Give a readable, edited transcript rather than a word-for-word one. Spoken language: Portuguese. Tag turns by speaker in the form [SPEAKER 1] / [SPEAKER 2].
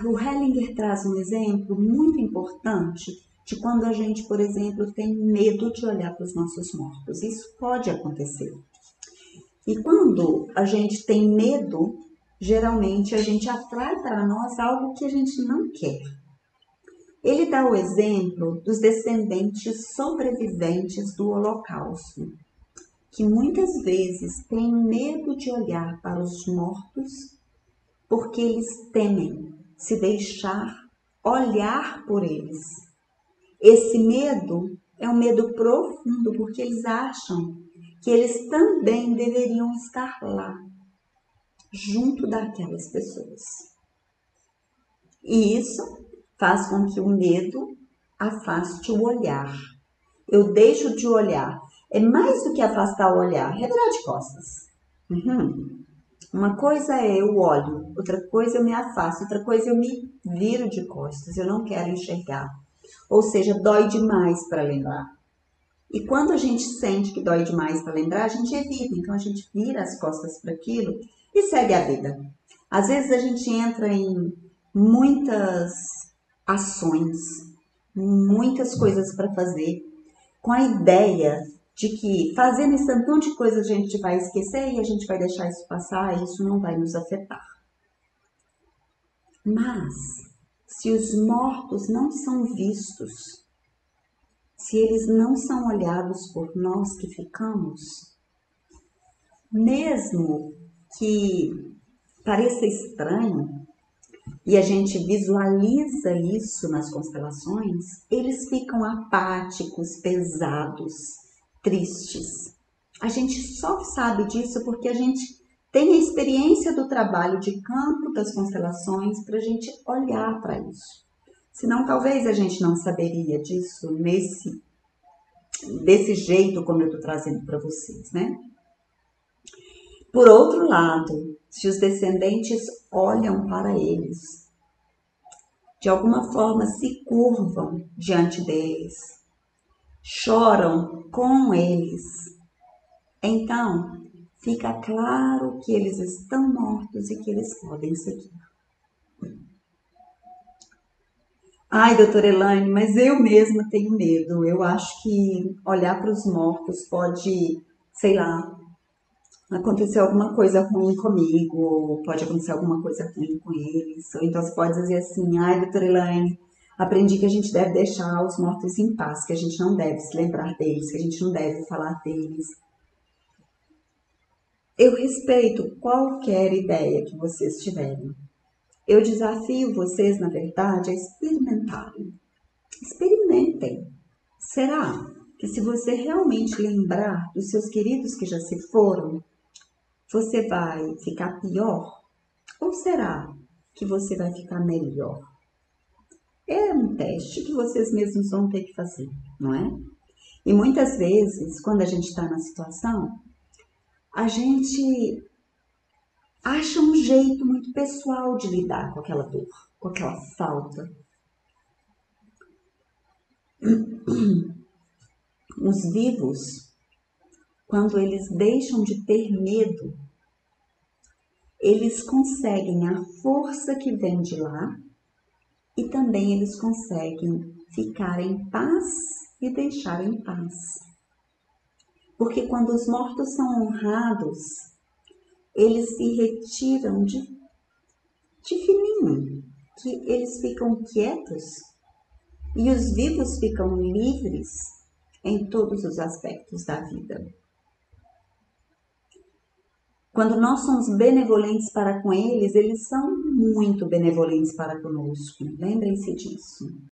[SPEAKER 1] O Hellinger traz um exemplo muito importante de quando a gente, por exemplo, tem medo de olhar para os nossos mortos. Isso pode acontecer. E quando a gente tem medo, geralmente a gente atrai para nós algo que a gente não quer. Ele dá o exemplo dos descendentes sobreviventes do Holocausto, que muitas vezes têm medo de olhar para os mortos porque eles temem se deixar olhar por eles. Esse medo é um medo profundo porque eles acham que eles também deveriam estar lá, junto daquelas pessoas. E isso faz com que o medo afaste o olhar. Eu deixo de olhar. É mais do que afastar o olhar, é virar de costas. Uma coisa é eu olho, outra coisa eu me afasto, outra coisa eu me viro de costas, eu não quero enxergar. Ou seja, dói demais para lembrar. E quando a gente sente que dói demais para lembrar, a gente evita, então a gente vira as costas para aquilo e segue a vida. Às vezes a gente entra em muitas ações, muitas coisas para fazer, com a ideia de que fazendo esse tanto de coisa a gente vai esquecer e a gente vai deixar isso passar e isso não vai nos afetar. Mas, se os mortos não são vistos, se eles não são olhados por nós que ficamos, mesmo que pareça estranho, e a gente visualiza isso nas constelações, eles ficam apáticos, pesados, tristes. A gente só sabe disso porque a gente tem a experiência do trabalho de campo das constelações para a gente olhar para isso. Senão, talvez a gente não saberia disso desse jeito como eu estou trazendo para vocês, né? Por outro lado, se os descendentes olham para eles, de alguma forma se curvam diante deles, choram com eles, então fica claro que eles estão mortos e que eles podem seguir. Ai, doutora Elaine, mas eu mesma tenho medo. Eu acho que olhar para os mortos pode, sei lá, acontecer alguma coisa ruim comigo, ou pode acontecer alguma coisa ruim com eles. Ou então você pode dizer assim, ai, doutora Elaine, aprendi que a gente deve deixar os mortos em paz, que a gente não deve se lembrar deles, que a gente não deve falar deles. Eu respeito qualquer ideia que vocês tiverem. Eu desafio vocês, na verdade, a experimentarem. Experimentem. Será que se você realmente lembrar dos seus queridos que já se foram, você vai ficar pior? Ou será que você vai ficar melhor? É um teste que vocês mesmos vão ter que fazer, não é? E muitas vezes, quando a gente está na situação, a gente acha um jeito muito pessoal de lidar com aquela dor, com aquela falta. Os vivos, quando eles deixam de ter medo, eles conseguem a força que vem de lá e também eles conseguem ficar em paz e deixar em paz. Porque quando os mortos são honrados, eles se retiram de fininho, que eles ficam quietos e os vivos ficam livres em todos os aspectos da vida. Quando nós somos benevolentes para com eles, eles são muito benevolentes para conosco. Lembrem-se disso.